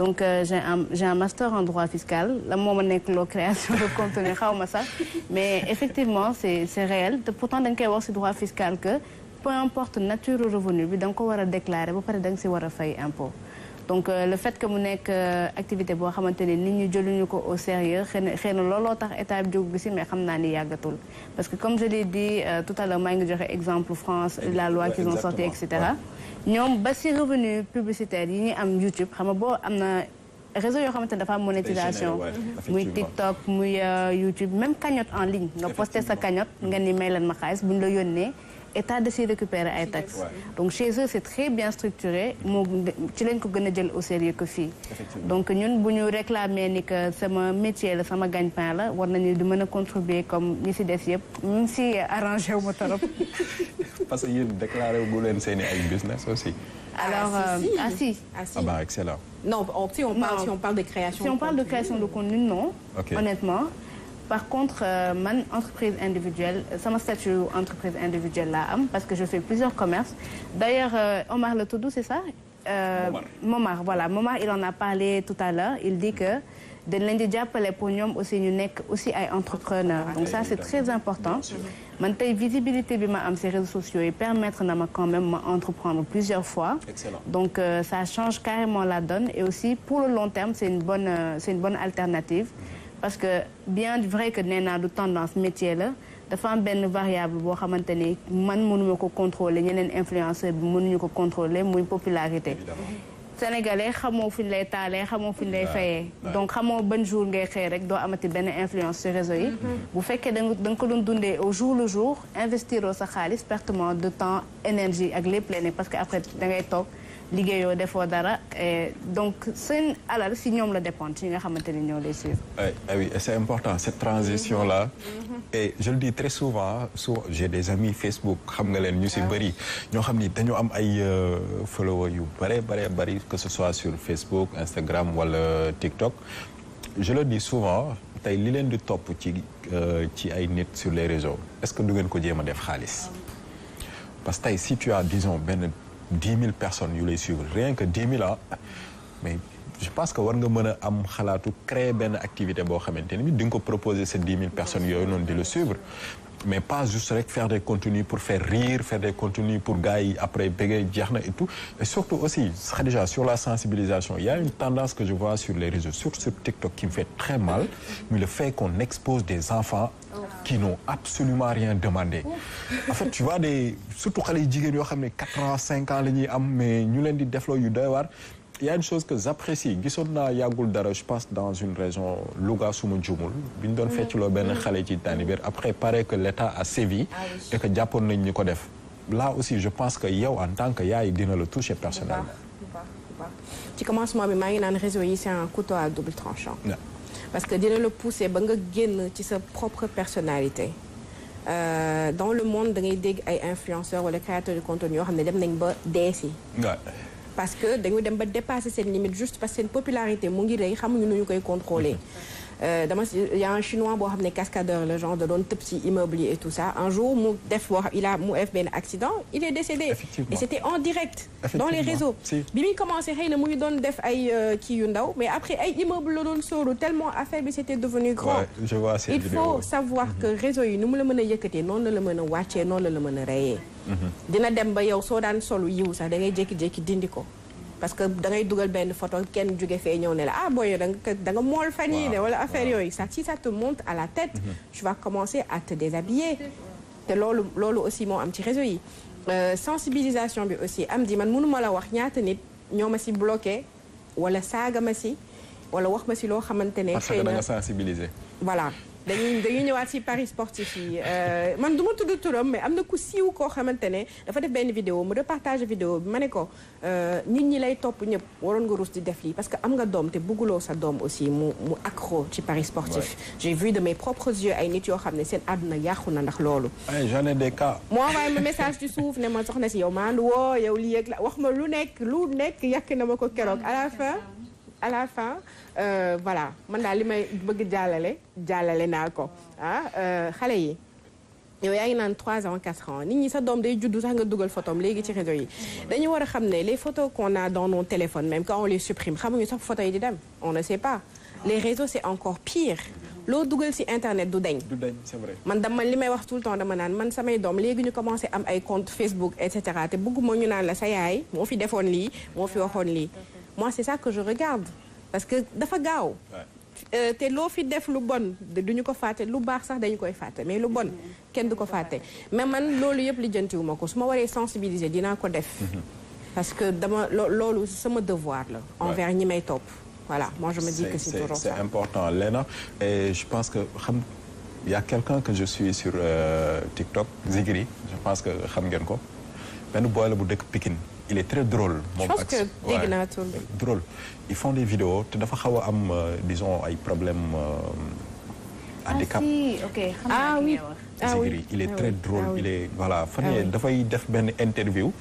donc j'ai un master en droit fiscal la moo ma nekk loo création de contenu xaw ma sax mais effectivement c'est réel te pourtant dañ koy wax ci droit fiscal que peu importe nature revenu bi da nga ko war a déclarer ba pare da nga ci war a fay impôt donc le fait que mu nekk activité boo xamante ne nit ñi jëluñu ko au sérieux xëy na looloo tax état bi jóg bi si mais xam naa ni yàggatul parce que comme je l'ai dit tout à l'heure maa ngi joxe exemple France la loi qu'ils ont sorti et cetera ñoom ba si revenu publicitaire yi ñuy am YouTube xam nga boo am na réseau yoo xamante ne dafa am monétisation muy TikTok muy YouTube même cagnotte en ligne nga posté sa cagnotte nga ni may leen ma xaalis bu ñu la yónnee état de s'y récupérer ay taxes donc chez eux c'est très bien structuré moo ci lañ ko gën a jël au sérieux que fii donc ñun bu ñu réclamer ni que sama métier la sama gagne-pain la war nañu di mën a contribuer comme ñi ci des yëpp même si arrangé wu ma trop parce que yéen déclaré wu leen seeni ay business aussi alors si ah bah excellent non si on parle de création si on parle de création de contenu non honnêtement par contre man entreprise individuelle sama statut entreprise individuelle laa am parce que je fais plusieurs commerces d'ailleurs Omar la tudd c'est ça Momar voilà Momar il en a parlé tout à l'heure il dit que dañ leen di jàppale pour ñoom aussi ñu nekk aussi ay entrepreneurs donc ça c'est très important man tey visibilité bi ma am ces réseaux sociaux yi permettre na ma quand même ma entreprendre plusieurs fois donc ça change carrément la donne et aussi pour le long terme c'est une bonne alternative parce que bien vrai que nee naa du tendance métier la dafa am benn variable boo xamante ni man mënuma ko contrôler ñeneen influenceur bi mënuñu ko contrôler muy popularité. Sénégalais xamoo fi ñu lay taalee xamoo fi ñu lay fayee donc xamoo ban jour ngay xëy rek doo amati benn influence sur réseau yi bu fekkee da nga ko doon dundee au jour le jour investir sa xaalis pertement de temps énergie ak lépp leneen parce que après da ngay toog liggéeyoo defoo dara donc seen alal si ñoom la dépendre si nga xamante ni ñoo lay suivre. Oui, et c'est important cette transition là. Et je le dis très souvent j'ai des amis Facebook xam nga leen ñu si bëri ñoo xam ni dañoo am ay followers yu bëri que ce soit sur Facebook Instagram wala TikTok. Je le dis souvent tey li leen di topp ci ay nit sur les réseaux est-ce que du ngeen ko jéem a def xaalis parce que tey si tu as disons benn 10 000 personnes yu lay suivre rien que 10 000 ans mais je pense que war nga mën a am xalaatu créer benn activité boo xamante ni di nga ko proposer ces 10 000 personnes yooyu noonu di le suivre mais pas juste rek faire des contenus pour faire rire faire des contenus pour gars yi après bëggee jeex na et tout et surtout aussi déjà sur la sensibilisation il y a une tendance que je vois sur les réseaux surtout sur TikTok qui me fait très mal mais le fait qu'on expose des enfants qui n'ont absolument rien demandé en fait tu vois surtout xale yu jigéen yoo xam ne 4 ans 5 ans la ñuy am mais ñu leen di defloo yu doy waar il y a une chose que j'apprécie gisoon naa yàggul dara je pense dans une région Louga suma jumul bi ñu doon feccloo benn xale ci Tanibir après paraît que l'État a sévi et que jàppoon nañ ñi ko def là aussi je pense que yow en tant que yaay dina la toucher personnellement. ci commencement bi maa ngi naan réseau yi c'est un couteau à double tranchant. parce que dina la pousser ba nga génn ci sa propre personnalité. Dans le monde da ngay dégg ay influenceurs wala créateurs de contenu yoo xam ne dem nañ ba dee si. parce que dañu dem ba dépasser seen limite juste parce que seen popularité mu ngi rëy xamuñu nu ñu koy contrôler. il y a un chinois boo xam ne cascadeur le genre da doon tëb ci immeuble yi et tout ça un jour mu def benn accident il est décédé. Et c'était en direct. Dans les réseaux. bi muy commencé xëy na mu ngi doon def ay kii yu ndaw mais après ay immeuble la doon sóoru tellement affaire bi c'était devenu grand. Ouais, je vois cette il vidéo. faut savoir que réseau yi nu mu la mën a yëkkatee noonu la mën a wàccee noonu la mën a reyee. dina dem ba yow soo daan solu yiw sax da ngay jékki-jékki dindi ko. parce que da ngay dugal benn photo kenn jóge fee ñëw ne la ah booy da nga mool fan yii de wala affaire yooyu ça si ça te monte à la tête tu vas commencer à te déshabiller te loolu aussi moo am ci réseau yi sensibilisation bi aussi am di man mënuma la wax ñaata nit ñoo ma si bloqué wala saaga ma si wala wax ma si loo xamante ne parce que da nga sensibiliser. voilà dañuy ñëwaat ci paris sportif yi man du ma tudd turam mais am na ku siiw koo xamante ne dafa def benn vidéo mu repartage vidéo bi ma ne ko nit ñi lay topp ñëpp waroon nga rus di def lii parce que am nga doom te bëgguloo sa doom aussi mu accro ci paris sportif. J'ai vu de mes propres yeux ay nit yoo xam ne seen àdduna yàqu na ndax loolu. J'en ai des cas. mu envoyé ma message ci suuf ne ma soxna si yow maa ngi woo yow lii yëg la wax ma lu nekk yàq na ma ko keroog à la fin voilà man daal li may bëgg jàllale naa ko xale yi yow yaa ngi naan 3 ans 4 ans nit ñi sa doom day juddu sax nga dugal photom léegi ci réseau yi dañu war a xam ne les photos qu'on a dans nos téléphones même quand on les supprime xamuñu sax photos yi di dem on ne sait pas les réseaux c'est encore pire loo dugal ci internet du dañ c'est vrai. man li may wax tout le temps dama naan man samay doom léegi ñu commencé am ay compte Facebook et cetera te bëgguma ñu naan la sa yaay moo fi defoon lii moo fi waxoon lii moi c'est ça que je regarde parce que dafa gaaw te loo fi def lu bon duñu ko fàtte lu baax sax dañu koy fàtte mais lu bon kenn du ko fàtte mais man loolu yëpp lijjantiwuma ko su ma waree sensibiliser dinaa ko def parce que loolu sama devoir la envers ñi may topp voilà moi je me dis que c'est toujours ça. C'est important Léna et je pense que il y a quelqu'un que je suis sur TikTok Zigri je pense que xam ngeen ko benn boy la bu dëkk Pikine il est très drôle. Je pense que dégg naa tur bi. Drôle ils font des vidéos te dafa xaw a am disons ay problèmes handicap. Ah si, ok. Ah oui. Zigri il est très drôle il est voilà fan yii dafay def benn interview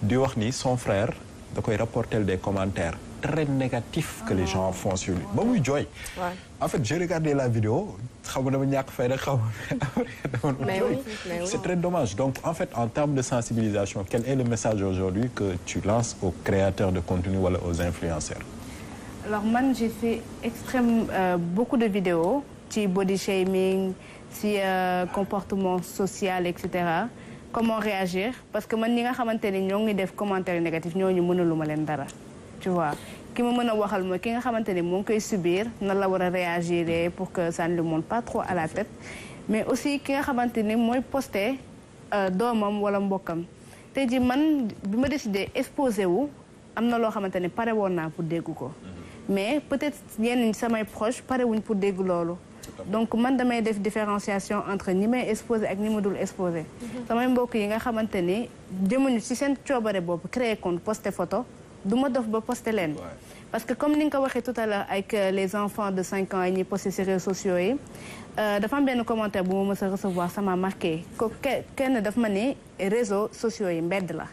di wax ni son frère da koy rapporter des commentaires très négatifs que les gens font sur lui ba muy jooy. En fait j'ai regardé la vidéo xaw ma dama ñàkk fay rek xaw ma c'est très dommage donc en fait en termes de sensibilisation quel est le message aujourd'hui que tu lances aux créateurs de contenu wala aux influenceurs? Alors man j'ai fait beaucoup de vidéos ci body shaming ci comportement social et cetera comment réagir parce que man ñi nga xamante ni ñoo ngi def commentaire négatif ñooñu mënaluma leen dara tu vois ki ma mën a waxal mooy ki nga xamante ni moo ngi koy subir nan la war a réagir pour que ça ne lui monte pas trop à la tête mais aussi ki nga xamante ni mooy poster doomam wala mbokkam tey ji man bi ma décidé exposé wu am na loo xamante ne pare woon naa pour dégg ko mais peut-être ñenn samay proches pare wuñ pour dégg loolu donc man damay def différenciation entre ñi may exposé ak ñi ma dul exposé samay mbokk yi nga xamante ni jëmuñu ci seen coobare boobu créer compte poster photo du ma dof ba poster leen parce que comme ni nga ko waxee tout à l'heure avec les enfants de 5 ans yi ñuy poster ci réseaux sociaux yi dafa am benn commentaire bu ma mës a recevoir ça m'a marqué ko kenn daf ma ne réseaux sociaux yi mbedd la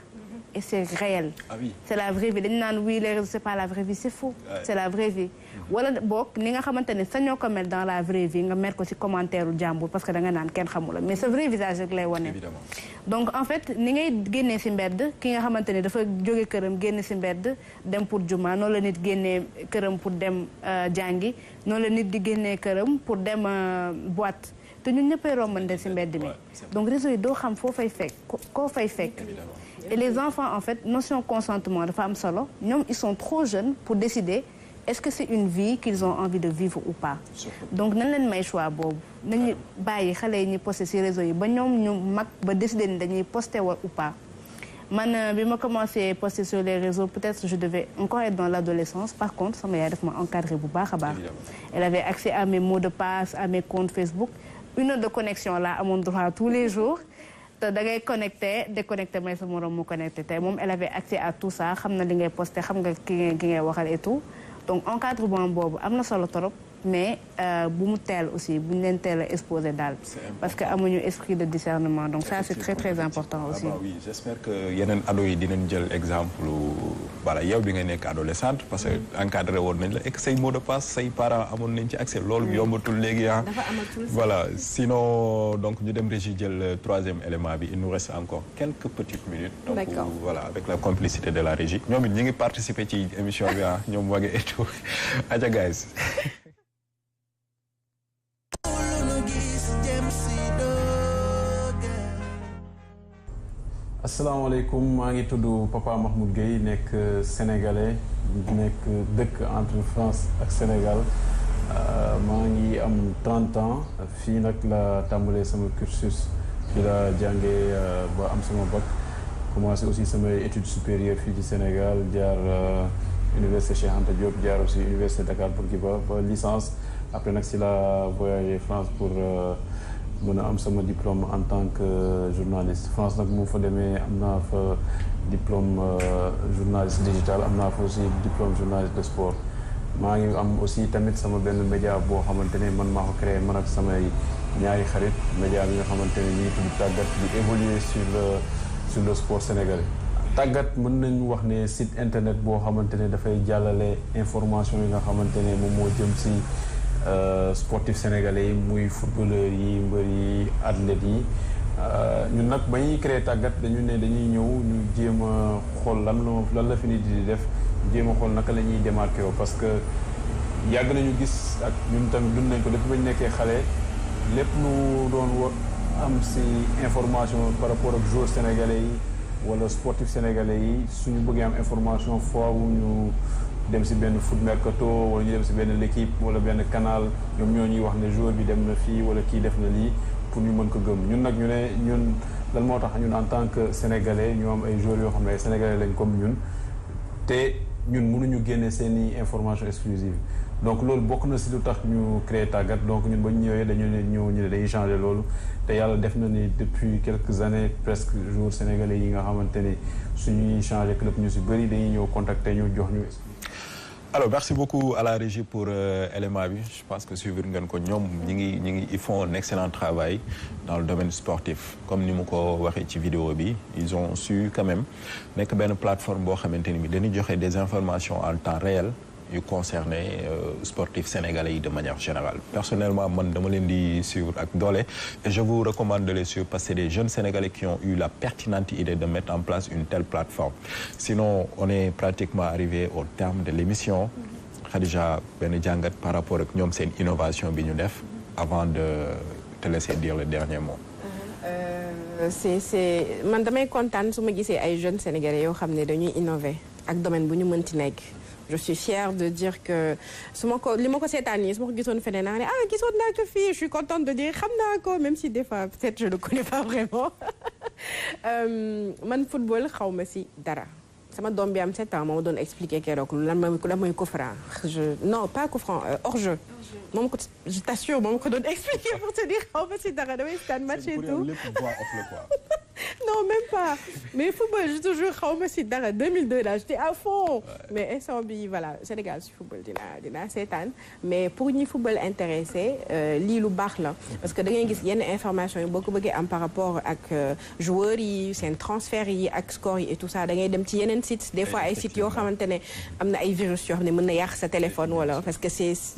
et c'est réel. Ah oui. C'est la vraie vie dañu naan oui les réseaux c'est pas la vraie vie c'est faux. Ouais. C'est la vraie vie. wala boog ni nga xamante ne sañoo ko mel dans la vraie vie nga mer ko ci commentaire u jàmbur parce que da nga naan kenn xamula mais sa vrai visage rek lay wane. Évidemment. donc en fait ni ngay génnee ci mbedd ki nga xamante ne dafa jóge këram génn ci mbedd dem pour juma noonu la nit génnee këram pour dem jàngi noonu la nit di génnee këram pour dem boîte te ñun ñëppay rombante ci mbedd mi donc réseau yi doo xam foo fay fekk koo fay fekk. Et les enfants en fait notion consentement dafa am solo ñoom ils sont trop jeunes pour décider est-ce que c'est une vie qu'ils ont envie de vivre ou pas donc nañ leen may choix boobu nañu bàyyi xale yi ñuy poster ci réseau yi ba ñoom ñu mag ba décider ni dañuy poster ou pas man bi ma commencé poster sur les réseaux peut-être je devais encore être dans l'adolescence par contre sama yaay daf ma encadré bu baax a baax elle avait accès à mes mots de passe à mes comptes Facebook 1 heure de connexion là amoon droit tous les jours te da ngay connecté déconnecté may sa morom mu connecté te moom elle avait accès à tout ça xam na li ngay posté xam nga ki ngay waxal et tout donc encadrement boobu am na solo trop mais bu mu teel aussi bu ñu leen teel a exposé daal parce que amuñu esprit de discernement donc ça c'est très très important aussi. Ah bah oui j'espère que yeneen ado yi dinañ jël exemple voilà yow bi nga nekk adolescente parce que encadré woon nañ la et que say mot de passe say parents amoon nañ ci accès loolu yombatul léegi ah. dafa amatul voilà sinon donc ñu dem régie jël troisième élément bi il nous reste encore quelques petites minutes. donc voilà avec la complicité de la régie ñoom it ñi ngi participer ci émission bi ah ñoom wage et tout aja guys. asalaamaaleykum maa ngi tudd Papa Mahmoud Gueye nekk sénégalais nekk dëkk entre France ak Sénégal maa ngi am 30 ans fii nag la tàmbalee sama cursus fii la jàngee ba am sama bac commencé aussi samay études supérieures fii ci Sénégal jaar université Cheikh Anta Diop jaar aussi université Dakar Bourguiba ba licence après nag si la voyagé France pour mën a am sama diplôme en tant que journaliste France nag mu fa demee am naa fa diplôme journaliste digital am naa fa aussi diplôme journaliste de sport maa ngi am aussi tamit sama benn média boo xamante ne man maa ko créé man ak samay ñaari xarit média bi nga xamante ne ñu ngi tudd tàggat di évoluer sur le sport sénégalais. tàggat mën nañu wax ne site internet boo xamante ne dafay jàllale information yi nga xamante ne moom moo jëm si sportif sénégalais yi muy footballeurs yi mbër yi athlètes yi ñun nag ba ñuy créer tàggat dañu ne dañuy ñëw ñu jéem a xool lan la fi nit di def jéem a xool naka la ñuy démarqué woo parce que yàgg nañu gis ak ñun tamit dund nañ ko depuis ba ñu nekkee xale lépp lu doon am si information par rapport ak joueurs sénégalais yi wala sportif sénégalais yi suñu bëggee am information foo ñu dem si benn foot mercato wala ñu dem si benn l'équipe wala benn canal ñoom ñoo ñuy wax ne joueur bi dem na fii wala kii def na lii pour ñu mën ko gëm ñun nag ñu ne ñun lan moo tax ñun en tant que sénégalais ñu am ay joueurs yoo xam ne ay sénégalais lañ comme ñun te ñun mënuñu génne seeni information exclusive donc loolu bokk na si lu tax ñu créé tàggat donc ñun ba ñu ñëwee dañu ne ñu ne dañuy changer loolu te yàlla def na ni depuis quelques années presque joueurs sénégalais yi nga xamante ni suñuy changer club ñu si bëri dañuy ñëw contacter ñu jox ñu. alors merci beaucoup à la régie pour élément bi je pense que suivre ngeen ko ñoom ñi ngi ils font un excellent travail dans le domaine sportif comme ni mu ko waxee ci vidéo bi ils ont su quand même nekk benn plateforme boo xamante ni bi dañuy joxe des informations en temps réel yu concerné sportifs sénégalais yi de manière générale personnellement man dama leen di suivre ak doole et je vous recommande de les suivre parce que c'est des jeunes sénégalais qui ont eu la pertinente idée de mettre en place une telle plateforme sinon on est pratiquement arrivé au terme de l'émission Khadija benn jàngat par rapport ak ñoom seen innovation bi ñu def avant de te laisser dire le dernier mot. c'est man damay kontaan su ma gisee ay jeunes sénégalais yoo xam ne dañuy innover ak domaine bu ñu mënti nekk je suis fière de dire que li ma ko seetaan nii su ma ko gisoon feneen naa ne gisoon naa ko fii je suis contente de dire xam naa ko même si des fois peut-être je le connais pas vraiment man football xaw ma si dara sama doom bi am 7 ans moo doon expliquer keroog lan mooy coup franc non pas coup franc hors-jeu moom ko je t'assure moom ko doon expliquer pour te dire xaw ma si dara damay stand match et tout non même pas mais football je toujours xaw ma si dara 2002 là j'étais à fond mais instant bi voilà Sénégal si football dinaa seetaan mais pour ñi football intéressé lii lu baax la parce que da ngay gis yenn information yi boo ko bëggee am par rapport ak joueurs yi seen transfert yi ak score yi et tout ça da ngay dem ci yeneen sites des fois ay sites yoo xamante ne am na ay virus yoo xam ne mën na yàq sa téléphone wala parce que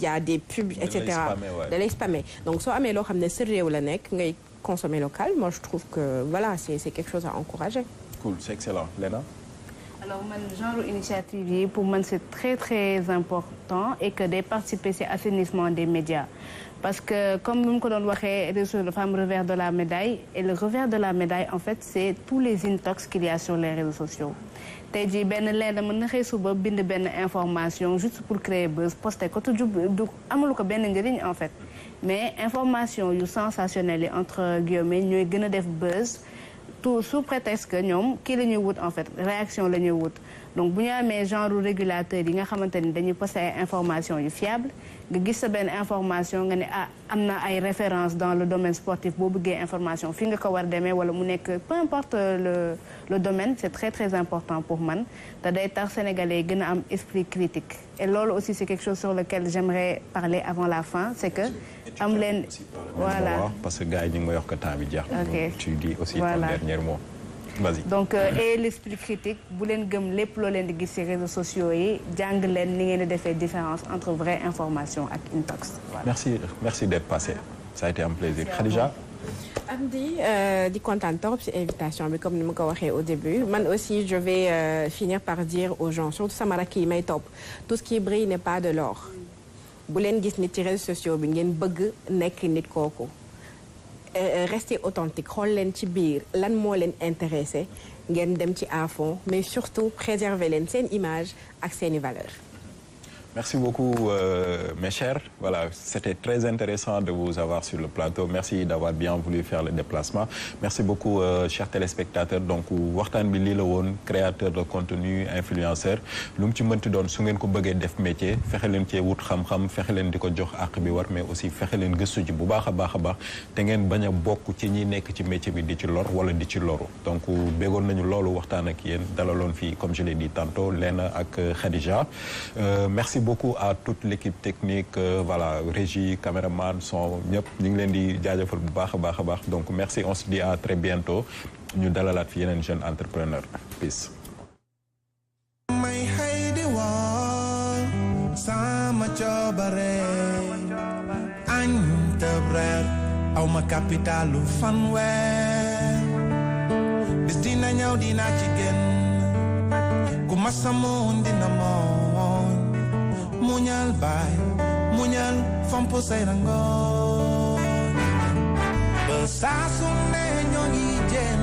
y a des pubs et cetera da lay spammer donc soo amee loo xam ne sa réew la nekk ngay consommer local moi je trouve que voilà c'est quelque chose à encourager. Cool, c'est excellent. Léna? Alors man genre initiative yi pour man c'est très très important et que day participer ci assainissement des médias parce que comme ni mu ko doon waxee réseau dafa am revers de la médaille et le revers de la médaille en fait c'est tous les intox qu'il y a sur les réseaux sociaux tey jii benn leen mën na xëy suba bind benn information juste pour créer buzz poster ko te du amul ko benn njëriñ en fait mais information yu sensationnelles yi entre guillemets ñooy gën a def buzz tout sous prétexte que ñoom kii la ñuy wut en fait réaction la ñuy wut donc bu ñu amee genre régulateur yi nga xamante ni dañuy poster ay information yu fiable nga gis sa benn information nga ne am na ay références dans le domaine sportif boo bëggee information fi nga ko war demee wala mu nekk peu importe le domaine c'est très très important pour man te day tax sénégalais yi gën a am esprit critique et loolu aussi c'est quelque chose sur lequel j'aimerais parler avant la fin c'est que am leen voilà parce que gars yi ñu ngi may wax que temps bi jeex tu dis aussi ton dernier mot. Vas-y. Donc et l'esprit critique bu leen gëm lépp loo leen di gis ci réseaux sociaux yi jàng leen ni ngeen di defee différence entre vraie information ak intox. Voilà. Merci d'être passé. Ça a été un plaisir. Khadija. Amdi di kontaan trop ci invitation bi comme ni ma ko waxee au début man aussi je vais finir par dire aux gens surtout sama rakk yi may topp tout ce qui brille n'est pas de l'or bu leen gis nit ci réseaux sociaux bi ngeen bëgg nekk nit kooku. Restez authentique xool leen ci biir lan moo leen intéressé ngeen dem ci à fond mais surtout préserver leen seen image ak seeni valeurs. Merci beaucoup mes chers. Voilà, c'était très intéressant de vous avoir sur le plateau. Merci d'avoir bien voulu faire le déplacement. Merci beaucoup chers téléspectateurs. Donc waxtaan bi lii la woon créateur de contenu influenceur lu mu ci mënti doon su ngeen ko bëggee def métier fexe leen cee wut xam-xam fexe leen di ko jox àq bi war mais aussi fexe leen gëstu ci bu baax a baax te ngeen bañ a bokk ci ñi nekk ci métier bi di ci lor wala di ci loru. Donc béggoon nañu loolu waxtaan ak yéen dalaloon fii comme je l'ai dit tantôt Léna ak Khadija. Merci beaucoup à toute l'équipe technique voilà régie caméraman son ñëpp ñu ngi leen di jaajëfal bu baax a baax donc merci on se dit à très bientôt ñu dalalaat fi yeneen jeune entrepreneur peace. may xëy di woon sama coobare añ tëb reer aw ma capitalu fanweer bis dina ñëw dina ci génn ku ma samoon dina moon muñal baay muñal fomp say rangoon ba saa su ne ñoo ngi jéem